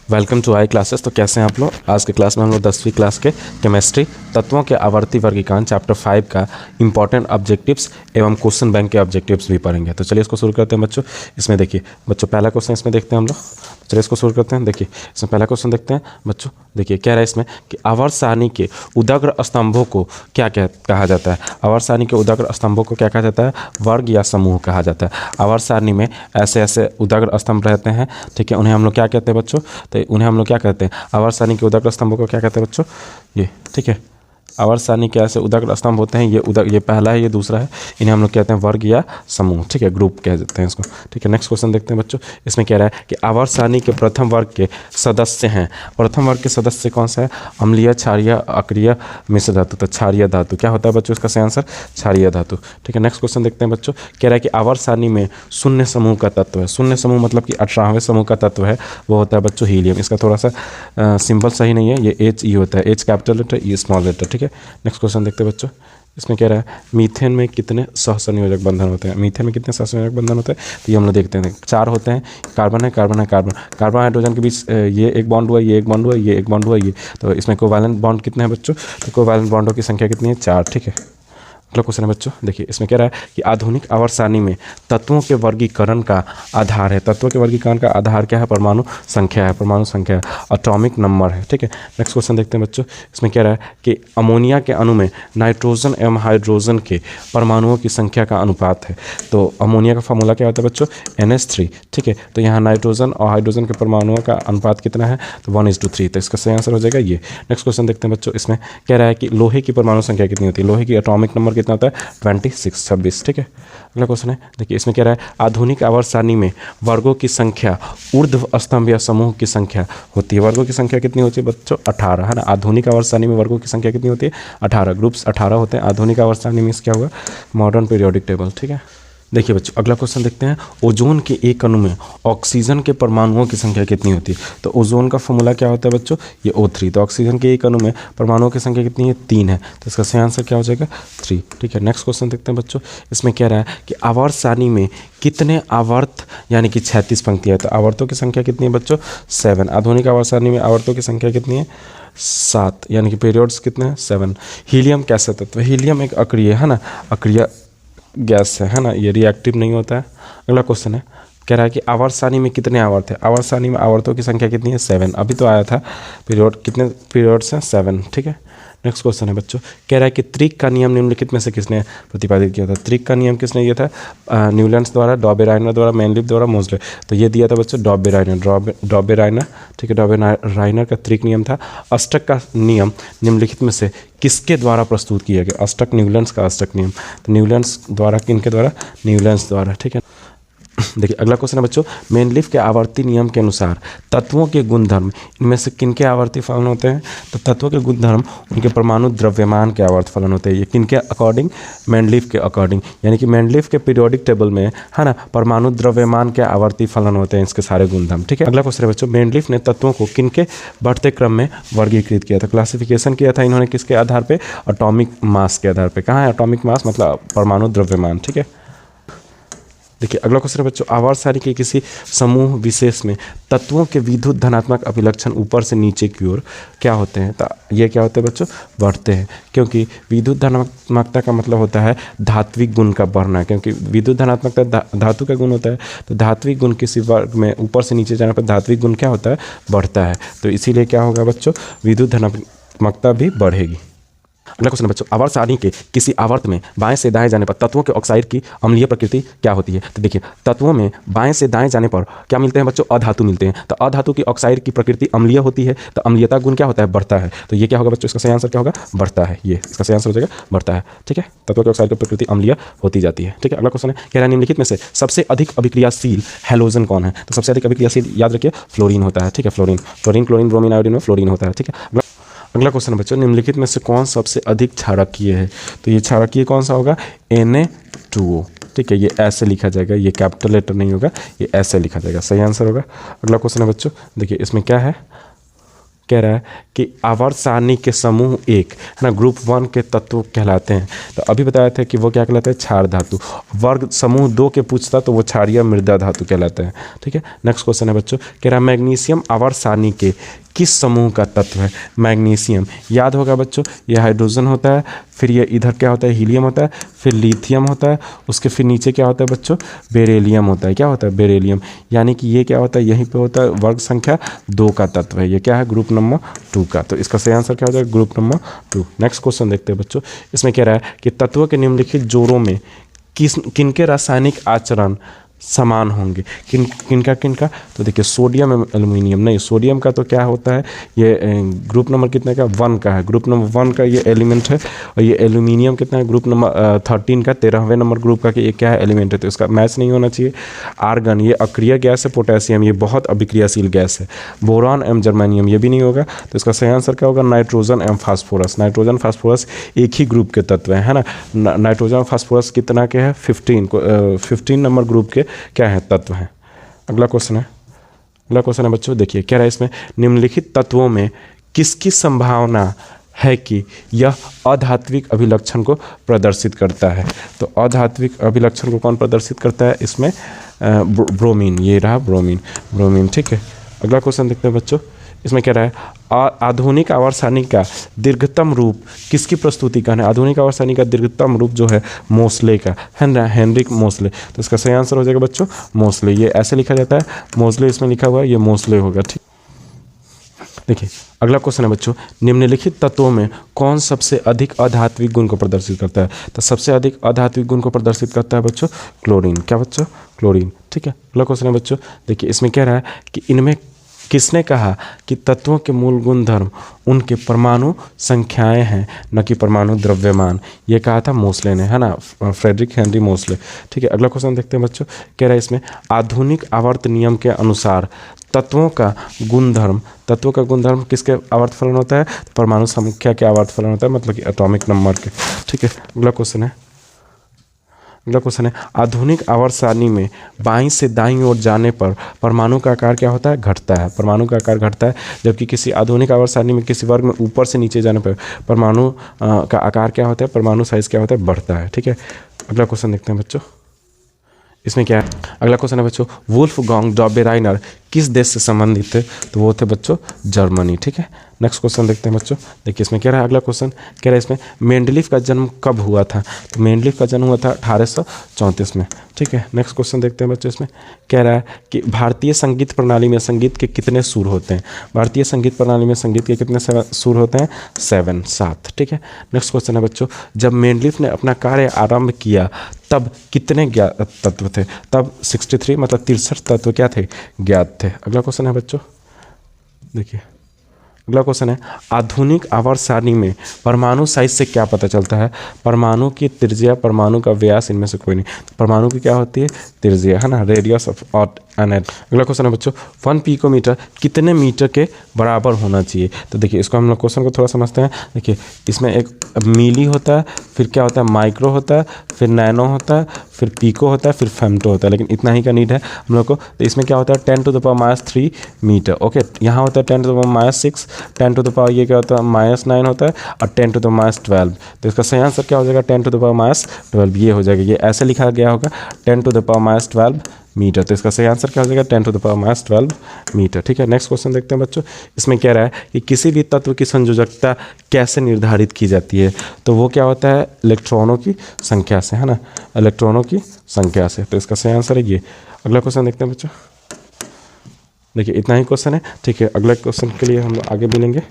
Welcome to I classes. तो कैसे हैं आप लोग? आज के क्लास में हम लोग 10वीं क्लास के केमिस्ट्री तत्वों के आवर्ती वर्गीकरण चैप्टर 5 का इंपॉर्टेंट ऑब्जेक्टिव्स एवं क्वेश्चन बैंक के ऑब्जेक्टिव्स भी पढ़ेंगे। तो चलिए इसको शुरू करते हैं बच्चों। इसमें देखिए बच्चों, पहला क्वेश्चन इसमें देखते हैं हम लोग। चलिए इसको शुरू करते हैं। देखिए इसमें पहला क्वेश्चन देखते हैं बच्चों। देखिए कह रहा है इसमें कि आवर्त सारणी के उदग्र स्तंभों को क्या कहा जाता है? आवर्त सारणी के उदग्र स्तंभों को क्या कहा जाता है? वर्ग या समूह कहा जाता है। आवर्त सारणी में ऐसे ऐसे उदग्र स्तंभ रहते हैं, ठीक है, उन्हें हम लोग क्या कहते हैं बच्चों? तो उन्हें हम लोग क्या कहते हैं? आवर्त सारणी के उदग्र स्तंभों को क्या कहते हैं बच्चों? ये, ठीक है, आवर्त सारणी के ऐसे उदग्र स्तंभ होते हैं। ये पहला है, ये दूसरा है। इन्हें हम लोग कहते हैं वर्ग या समूह, ठीक है, ग्रुप कह देते हैं इसको, ठीक है। नेक्स्ट क्वेश्चन देखते हैं बच्चों। इसमें कह रहा है कि आवर्त सारणी के प्रथम वर्ग के सदस्य हैं। प्रथम वर्ग के सदस्य कौन सा है? अम्लीय, क्षारीय, अक्रिय, मिश्र धातु। तो क्षारीय धातु क्या होता है बच्चों? इसका सही आंसर क्षारीय धातु, ठीक है। नेक्स्ट क्वेश्चन देखते हैं बच्चों। कह रहा है कि आवर्त सारणी में शून्य समूह का तत्व है। शून्य समूह मतलब कि 18वें समूह का तत्व है, वो होता है बच्चों हीलियम। इसका थोड़ा सा सिंबल सही नहीं है, ये एच ई होता है, एच कैपिटल लेटर, ई स्मॉल लेटर, ठीक है। नेक्स्ट क्वेश्चन देखते हैं बच्चों। इसमें कह रहा है मीथेन में कितने सहसंयोजक बंधन होते हैं? मीथेन में कितने सहसंयोजक बंधन होते हैं? तो ये हम लोग देखते हैं, 4 होते हैं। कार्बन है, कार्बन है, कार्बन, कार्बन हाइड्रोजन के बीच ये एक बॉन्ड हुआ, ये एक बॉन्ड हुआ, ये एक बॉन्ड हुआ, ये। तो इसमें कोवैलेंट बॉन्ड कितने हैं बच्चों? तो कोवैलेंट बॉन्डों की संख्या कितनी है? 4, ठीक है। अगला क्वेश्चन है बच्चों। देखिए इसमें कह रहा है कि आधुनिक आवर्त सारणी में तत्वों के वर्गीकरण का आधार है। तत्वों के वर्गीकरण का आधार क्या है? परमाणु संख्या है, परमाणु संख्या है, एटॉमिक नंबर है, ठीक है। नेक्स्ट क्वेश्चन देखते हैं बच्चों। इसमें कह रहा है कि अमोनिया के अणु में नाइट्रोजन एवं हाइड्रोजन के परमाणुओं की संख्या का अनुपात है। तो अमोनिया का फॉर्मूला क्या होता है बच्चों? NH3, ठीक है। तो यहाँ नाइट्रोजन और हाइड्रोजन के परमाणुओं का अनुपात कितना है? तो 1:3। तो इसका सही आंसर हो जाएगा ये। नेक्स्ट क्वेश्चन देखते हैं बच्चों। इसमें कह रहा है कि लोहे की परमाणु संख्या कितनी होती है? लोहे की एटॉमिक नंबर कितना होता है? 26, ठीक है। अगला क्वेश्चन है, देखिए इसमें कह रहा है आधुनिक आवर्त सारणी में वर्गों की संख्या ऊर्ध्व स्तंभ या समूह की संख्या होती है। वर्गों की संख्या कितनी होती है बच्चों? 18, है ना। आधुनिक आवर्त सारणी में वर्गों की संख्या कितनी होती है? 18, ग्रुप्स 18 होते हैं। आधुनिक आवर्त सारणी में क्या होगा? मॉडर्न पीरियोडिक टेबल, ठीक है। देखिए बच्चों अगला क्वेश्चन देखते हैं। ओजोन के एक अणु में ऑक्सीजन के परमाणुओं की संख्या कितनी होती है? तो ओजोन का फॉर्मूला क्या होता है बच्चों? ये O3। तो ऑक्सीजन के एक अणु में परमाणुओं की संख्या कितनी है? 3 है। तो इसका सही आंसर क्या हो जाएगा? 3, ठीक है। नेक्स्ट क्वेश्चन देखते हैं बच्चों। इसमें कह रहा है कि आवर्त सारणी में कितने आवर्त यानी कि 36 पंक्तियाँ है। तो आवर्तों की संख्या कितनी है बच्चों? 7। आधुनिक आवर्त सारणी में आवर्तों की संख्या कितनी है? 7, यानी कि पीरियड्स कितने हैं? 7। हीलियम कैसा तत्व? हीलियम एक अक्रिय है ना, अक्रिय गैस है ना, ये रिएक्टिव नहीं होता है। अगला क्वेश्चन है, कह रहा है कि आवर्त सारणी में कितने आवर्त है? आवर्त सारणी में आवर्तों की संख्या कितनी है? 7। अभी तो आया था पीरियड, कितने पीरियड्स हैं? 7, ठीक है। नेक्स्ट क्वेश्चन है बच्चों। कह रहा है कि त्रिक का नियम निम्नलिखित में से किसने प्रतिपादित किया था? त्रिक का नियम किसने दिया था? न्यूलैंड्स द्वारा, डॉबेराइनर द्वारा, मेनलिफ द्वारा, मोजले। तो ये दिया था बच्चों डॉबेराइनर, ठीक है। डॉबेराइनर का त्रिक नियम था। अष्टक का नियम निम्नलिखित में से किसके द्वारा प्रस्तुत किया गया? अष्टक, न्यूलैंड्स का अष्टक नियम। तो न्यूलैंड्स द्वारा, किनके द्वारा? न्यूलैंड्स द्वारा, ठीक है। देखिए अगला क्वेश्चन है बच्चों। मेनलिफ के आवर्ती नियम के अनुसार तत्वों के गुणधर्म इनमें से किनके आवर्ती फलन होते हैं? तो तत्वों के गुणधर्म उनके परमाणु द्रव्यमान के आवर्त फलन होते हैं। ये किनके अकॉर्डिंग? मेनलिफ के अकॉर्डिंग, यानी कि मेनलिफ के पीरियोडिक टेबल में, है ना, परमाणु द्रव्यमान के आवर्ती फलन होते हैं इसके सारे गुणधर्म, ठीक है। अगला क्वेश्चन है बच्चों। मेनलिफ ने तत्वों को किनके बढ़ते क्रम में वर्गीकृत किया था? क्लासिफिकेशन किया था इन्होंने किसके आधार पर? एटॉमिक मास के आधार पर। कहाँ है एटॉमिक मास? मतलब परमाणु द्रव्यमान, ठीक है। देखिए अगला क्वेश्चन है बच्चों। आवर्त सारणी के किसी समूह विशेष में तत्वों के विद्युत धनात्मक अभिलक्षण ऊपर से नीचे की ओर क्या होते हैं? तो ये क्या होते हैं बच्चों? बढ़ते हैं, क्योंकि विद्युत धनात्मकता का मतलब होता है धात्विक गुण का बढ़ना। क्योंकि विद्युत धनात्मकता धातु का गुण होता है, तो धात्विक गुण किसी वर्ग में ऊपर से नीचे जाने पर धात्विक गुण क्या होता है? बढ़ता है। तो इसीलिए क्या होगा बच्चों? विद्युत धनात्मकता भी बढ़ेगी। अगला क्वेश्चन बच्चों। आवर्त सारणी के किसी आवर्त में बाएं से दाएं जाने पर तत्वों के ऑक्साइड की अम्लीय प्रकृति क्या होती है? तो देखिए तत्वों में बाएं से दाएं जाने पर क्या मिलते हैं बच्चों? अधातु मिलते हैं। तो अधातु की ऑक्साइड की प्रकृति अम्लीय होती है, तो अम्लीयता गुण क्या होता है? बढ़ता है। तो ये क्या होगा बच्चों? इसका सही आंसर क्या होगा? बढ़ता है। ये इसका सही आंसर हो जाएगा बढ़ता है, ठीक है। तत्वों की ऑक्साइड की प्रकृति अम्लीय होती जाती है, ठीक है। अगला क्वेश्चन है, कह रहा है निम्नलिखित में से सबसे अधिक अभिक्रियाशील हैलोजन कौन है? तो सबसे अधिक अभिक्रियाशील याद रखिए फ्लोरीन होता है, ठीक है। फ्लोरीन, क्लोरीन, ब्रोमीन, आयोडीन में फ्लोरीन होता है, ठीक है। अगला क्वेश्चन है बच्चों। निम्नलिखित में से कौन सबसे अधिक क्षारकीय है? तो ये क्षारकीय कौन सा होगा? Na2O, ठीक है। ये ऐसे लिखा जाएगा, ये कैपिटल लेटर नहीं होगा, ये ऐसे लिखा जाएगा, सही आंसर होगा। अगला क्वेश्चन है बच्चों। देखिए इसमें क्या है? कह रहा है कि आवर्त सारणी के समूह एक है ना ग्रुप 1 के तत्व कहलाते हैं। तो अभी बताया था कि वो क्या कहलाता है, क्षार धातु। वर्ग समूह 2 के पूछता तो वो क्षारीय मृदा धातु कहलाते हैं। ठीक है, नेक्स्ट क्वेश्चन है बच्चों, कह रहा है मैग्नीशियम आवर्त सारणी के किस समूह का तत्व है। मैग्नीशियम याद होगा बच्चों, ये हाइड्रोजन होता है, फिर ये इधर क्या होता है, हीलियम होता है, फिर लिथियम होता है, उसके फिर नीचे क्या होता है बच्चों, बेरिलियम होता है। क्या होता है, बेरिलियम। यानी कि ये क्या होता है, यहीं पे होता है वर्ग संख्या 2 का तत्व है। ये क्या है, ग्रुप नंबर 2 का। तो इसका सही आंसर क्या हो जाएगा, ग्रुप नंबर 2। नेक्स्ट क्वेश्चन देखते हैं बच्चों, इसमें कह रहा है कि तत्वों के निम्नलिखित जोड़ों में किनके रासायनिक आचरण समान होंगे। किनका तो देखिए सोडियम एवं एल्युमिनियम। नहीं, सोडियम का तो क्या होता है, ये ग्रुप नंबर कितने का, 1 का है। ग्रुप नंबर 1 का ये एलिमेंट है। और ये एल्युमिनियम कितना है, ग्रुप नंबर 13 का, 13वें नंबर ग्रुप का, कि ये क्या है, एलिमेंट है। तो इसका मैच नहीं होना चाहिए। आर्गन ये अक्रिय गैस है। पोटेशियम ये बहुत अभिक्रियाशील गैस है। बोरान एवं जर्मेनियम ये भी नहीं होगा। तो इसका सही आंसर क्या होगा, नाइट्रोजन एवं फास्फोरस। नाइट्रोजन फास्फोरस एक ही ग्रुप के तत्व है ना। नाइट्रोजन फास्फोरस कितना के है, 15 नंबर ग्रुप के क्या है, तत्व हैं। अगला क्वेश्चन है बच्चों, देखिए क्या रहा है इसमें, निम्नलिखित तत्वों में किसकी संभावना है कि यह अधात्विक अभिलक्षण को प्रदर्शित करता है। तो अधात्विक अभिलक्षण को कौन प्रदर्शित करता है, इसमें ब्रोमीन। ये रहा ब्रोमीन। ठीक है, अगला क्वेश्चन देखते हैं बच्चों, इसमें क्या रहा है, आधुनिक आवर्त सारणी का दीर्घतम रूप किसकी प्रस्तुतिकरण है। आधुनिक आवर्त सारणी का दीर्घतम रूप जो है मोसले का है ना, हेनरिक मोसले। तो इसका सही आंसर हो जाएगा बच्चों मोसले। ये ऐसे लिखा जाता है, मोसले इसमें लिखा हुआ है, ये मोसले होगा। ठीक, देखिए अगला क्वेश्चन है बच्चों, निम्नलिखित तत्वों में कौन सबसे अधिक अधात्विक गुण को प्रदर्शित करता है। तो सबसे अधिक अधात्विक गुण को प्रदर्शित करता है बच्चों क्लोरीन। क्या बच्चों, क्लोरीन। ठीक है, अगला क्वेश्चन है बच्चों, देखिए इसमें कह रहा है कि इनमें किसने कहा कि तत्वों के मूल गुणधर्म उनके परमाणु संख्याएं हैं, न कि परमाणु द्रव्यमान। ये कहा था मोसले ने, है ना, फ्रेडरिक हेनरी मोसले। ठीक है, अगला क्वेश्चन देखते हैं बच्चों, कह रहा है इसमें आधुनिक आवर्त नियम के अनुसार तत्वों का गुणधर्म किसके आवर्त फलन होता है, परमाणु संख्या के आवर्त फलन होता है, मतलब कि एटॉमिक नंबर के। ठीक है, अगला क्वेश्चन है आधुनिक आवर्त सारणी में बाईं से दाईं ओर जाने पर परमाणु का आकार क्या होता है, घटता है। परमाणु का आकार घटता है, जबकि किसी आधुनिक आवर्त सारणी में किसी वर्ग में ऊपर से नीचे जाने पर परमाणु का आकार क्या होता है, परमाणु साइज क्या होता है, बढ़ता है। ठीक है, अगला क्वेश्चन देखते हैं बच्चों, इसमें क्या है, अगला क्वेश्चन है बच्चों, वुल्फगांग डॉबेराइनर किस देश से संबंधित थे। तो वो थे बच्चों जर्मनी। ठीक है, नेक्स्ट क्वेश्चन देखते हैं बच्चों, देखिए इसमें क्या रहा है, अगला क्वेश्चन कह रहा है इसमें मेंडलीफ का जन्म कब हुआ था। तो मेंडलीफ का जन्म हुआ था 1834 में। ठीक है, नेक्स्ट क्वेश्चन देखते हैं बच्चों, इसमें कह रहा है कि भारतीय संगीत प्रणाली में संगीत के कितने सुर होते हैं। भारतीय संगीत प्रणाली में संगीत के कितने सुर होते हैं, 7। ठीक है, नेक्स्ट क्वेश्चन है बच्चों, जब मेंडलीफ ने अपना कार्य आरंभ किया तब कितने ज्ञात तत्व थे। तब 63 मतलब 63 तत्व क्या थे, ज्ञात थे। अगला क्वेश्चन है बच्चों, देखिए अगला क्वेश्चन है आधुनिक आवर्त सारणी में परमाणु साइज से क्या पता चलता है। परमाणु की त्रिज्या, परमाणु का व्यास, इनमें से कोई नहीं। परमाणु की क्या होती है, त्रिज्या, है ना, रेडियस ऑफ एन एटम। अगला क्वेश्चन है बच्चों, 1 पिकोमीटर कितने मीटर के बराबर होना चाहिए। तो देखिए इसको हम लोग क्वेश्चन को थोड़ा समझते हैं। देखिए इसमें एक मिली होता है, फिर क्या होता है, माइक्रो होता है, फिर नैनो होता है, फिर पीको होता है, फिर फेम्टो होता है, लेकिन इतना ही का नीड है हम लोग को। तो इसमें क्या होता है, 10⁻³ मीटर। ओके, यहाँ होता है 10⁻⁶, 10⁻, ये क्या होता है, -9 होता है, और 10⁻12। तो इसका सही आंसर क्या हो जाएगा, 10⁻12 ये हो जाएगा। ये ऐसे लिखा गया होगा 10⁻12 मीटर। तो इसका सही आंसर क्या हो जाएगा, 10⁻12 मीटर। ठीक है, नेक्स्ट क्वेश्चन देखते हैं बच्चों, इसमें क्या रहा है कि किसी भी तत्व की संयोजकता कैसे निर्धारित की जाती है। तो वो क्या होता है, इलेक्ट्रॉनों की संख्या से, है ना, इलेक्ट्रॉनों की संख्या से। तो इसका सही आंसर है ये। अगला क्वेश्चन देखते हैं बच्चों, देखिए इतना ही क्वेश्चन है। ठीक है, अगला क्वेश्चन के लिए हम लोग आगे मिलेंगे।